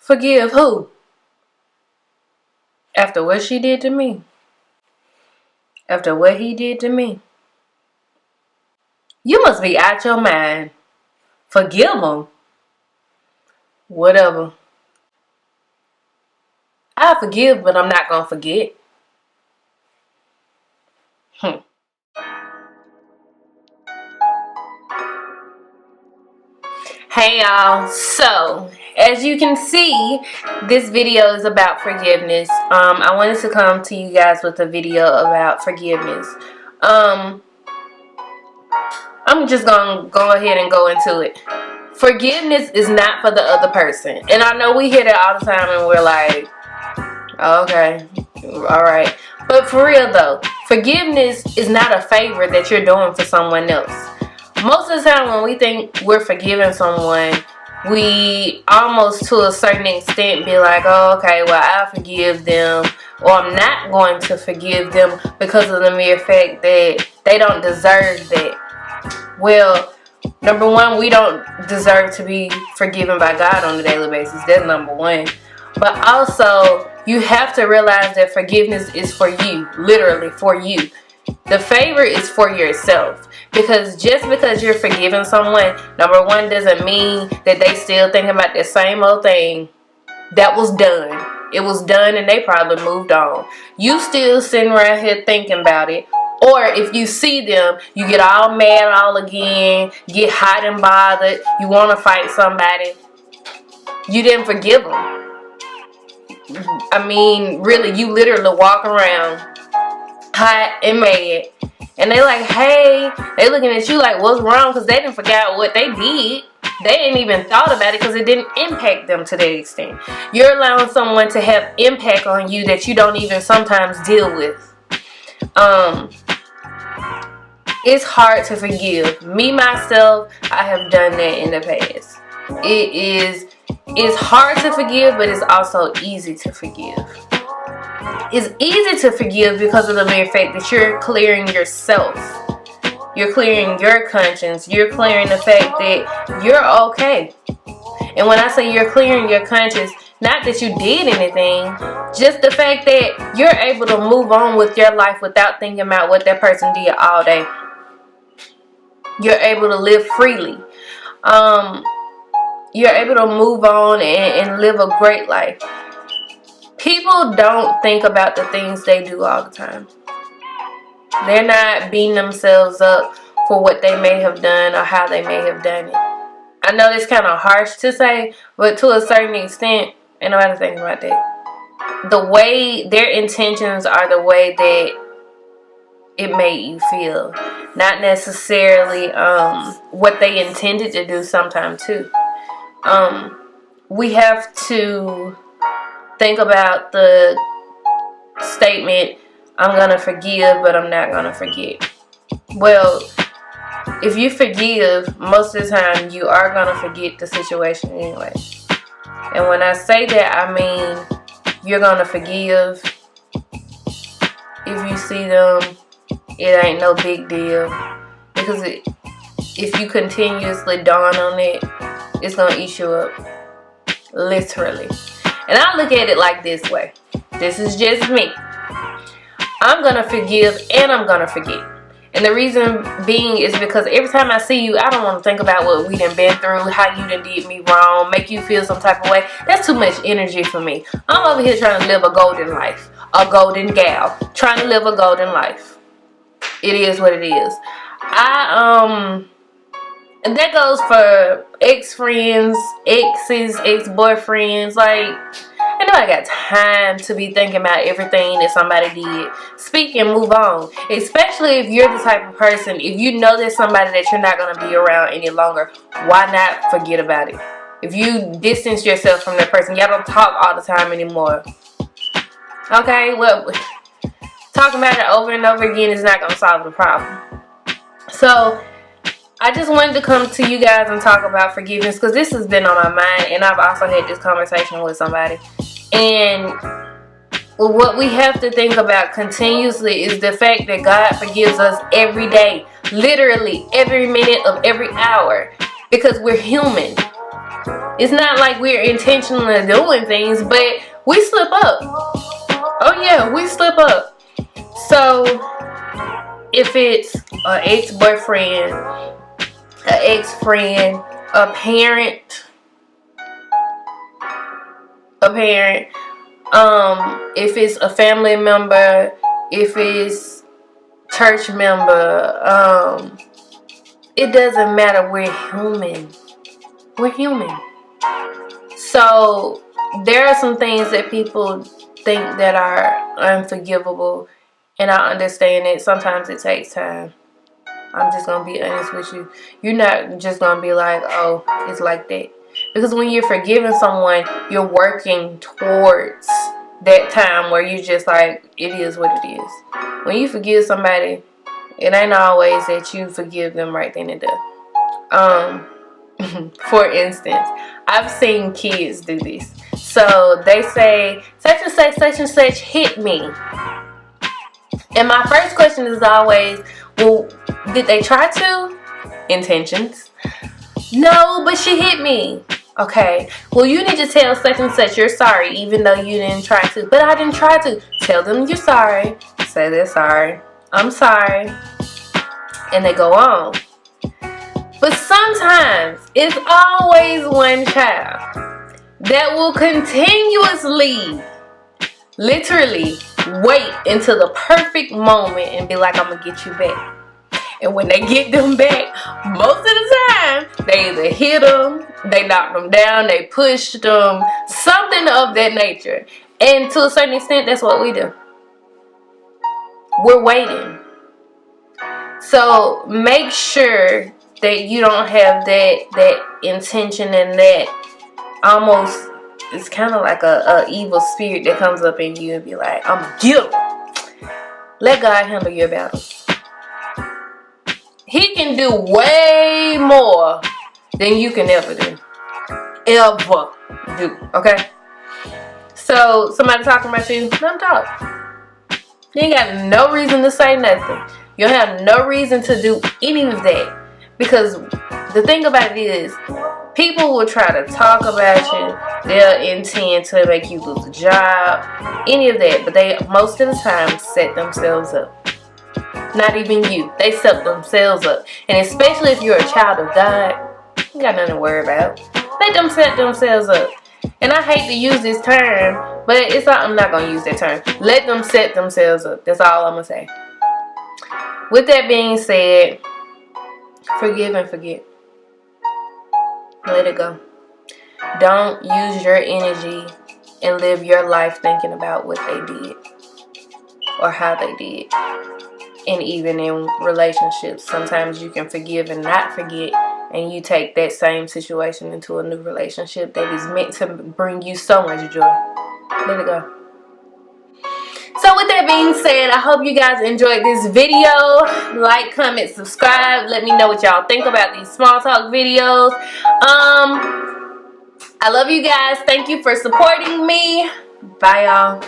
Forgive who? After what she did to me? After what he did to me? You must be out your mind. Forgive him. Whatever. I forgive, but I'm not gonna forget. Hey y'all, so as you can see, this video is about forgiveness. I wanted to come to you guys with a video about forgiveness. I'm just gonna go ahead and go into it. Forgiveness is not for the other person, and I know we hear that all the time and we're like, okay, alright, but for real though, forgiveness is not a favor that you're doing for someone else. Most of the time when we think we're forgiving someone, we almost to a certain extent be like, oh, okay, well, I'll forgive them, or I'm not going to forgive them because of the mere fact that they don't deserve that. Well, number one, we don't deserve to be forgiven by God on a daily basis. That's number one. But also, you have to realize that forgiveness is for you, literally for you. The favor is for yourself. Because just because you're forgiving someone, number one, doesn't mean that they still thinking about the same old thing that was done. It was done and they probably moved on. You still sitting around here thinking about it. Or if you see them, you get all mad all again, get hot and bothered, you want to fight somebody. You didn't forgive them. I mean, really, you literally walk around hot and mad. And they like, hey, they looking at you like, what's wrong? Because they didn't forget what they did. They didn't even thought about it because it didn't impact them to that extent. You're allowing someone to have impact on you that you don't even sometimes deal with. It's hard to forgive. Me, myself, I have done that in the past. It's hard to forgive, but it's also easy to forgive. It's easy to forgive because of the mere fact that you're clearing yourself. You're clearing your conscience. You're clearing the fact that you're okay. And when I say you're clearing your conscience, not that you did anything, just the fact that you're able to move on with your life without thinking about what that person did all day. You're able to live freely. You're able to move on and live a great life. People don't think about the things they do all the time. They're not beating themselves up for what they may have done or how they may have done it. I know it's kind of harsh to say, but to a certain extent, ain't nobody thinking about that. The way their intentions are the way that it made you feel. Not necessarily what they intended to do sometimes too. We have to think about the statement, I'm going to forgive, but I'm not going to forget. Well, if you forgive, most of the time you are going to forget the situation anyway. And when I say that, I mean you're going to forgive. If you see them, it ain't no big deal. Because if you continuously dawn on it, it's going to eat you up. Literally. And I look at it like this way. This is just me. I'm going to forgive and I'm going to forget. And the reason being is because every time I see you, I don't want to think about what we done been through, how you done did me wrong, make you feel some type of way. That's too much energy for me. I'm over here trying to live a golden life. A golden gal. Trying to live a golden life. It is what it is. And that goes for ex-friends, exes, ex-boyfriends. Like, ain't nobody got time to be thinking about everything that somebody did. Speak and move on. Especially if you're the type of person, if you know there's somebody that you're not going to be around any longer, why not forget about it? If you distance yourself from that person, y'all don't talk all the time anymore. Okay, well, talking about it over and over again is not going to solve the problem. So I just wanted to come to you guys and talk about forgiveness because this has been on my mind, and I've also had this conversation with somebody. And what we have to think about continuously is the fact that God forgives us every day, literally every minute of every hour, because we're human. It's not like we're intentionally doing things, but we slip up. Oh yeah, we slip up. So if it's an ex-boyfriend, an ex-friend, a parent, if it's a family member, if it's church member, it doesn't matter. We're human. We're human. So there are some things that people think that are unforgivable, and I understand it. Sometimes it takes time. I'm just gonna be honest with you. You're not just gonna be like, oh, it's like that. Because when you're forgiving someone, you're working towards that time where you just like, it is what it is. When you forgive somebody, it ain't always that you forgive them right then and there. For instance, I've seen kids do this. So they say, such and such hit me. And my first question is always, well, did they try to? Intentions. No, but she hit me. Okay, well, you need to tell such and such you're sorry, even though you didn't try to. But I didn't try to. Tell them you're sorry. Say they're sorry. I'm sorry. And they go on. But sometimes it's always one child that will continuously, literally wait until the perfect moment and be like, I'm going to get you back. And when they get them back, most of the time, they either hit them, they knock them down, they push them, something of that nature. And to a certain extent, that's what we do. We're waiting. So make sure that you don't have that intention and that almost, it's kind of like a evil spirit that comes up in you and be like, I'm guilty. Let God handle your battles. He can do way more than you can ever do. Ever do. Okay? So, somebody talking about you, let them talk. You ain't got no reason to say nothing. You don't have no reason to do any of that. Because the thing about it is, people will try to talk about you. They'll intend to make you lose a job. Any of that. But they, most of the time, set themselves up. Not even you. They set themselves up. And especially if you're a child of God, you got nothing to worry about. Let them set themselves up. And I hate to use this term, but it's not, I'm not going to use that term. Let them set themselves up. That's all I'm going to say. With that being said, forgive and forget. Let it go. Don't use your energy and live your life thinking about what they did or how they did. And even in relationships, sometimes you can forgive and not forget, and you take that same situation into a new relationship that is meant to bring you so much joy. Let it go. So with that being said, I hope you guys enjoyed this video. Like, comment, subscribe. Let me know what y'all think about these small talk videos. I love you guys. Thank you for supporting me. Bye, y'all.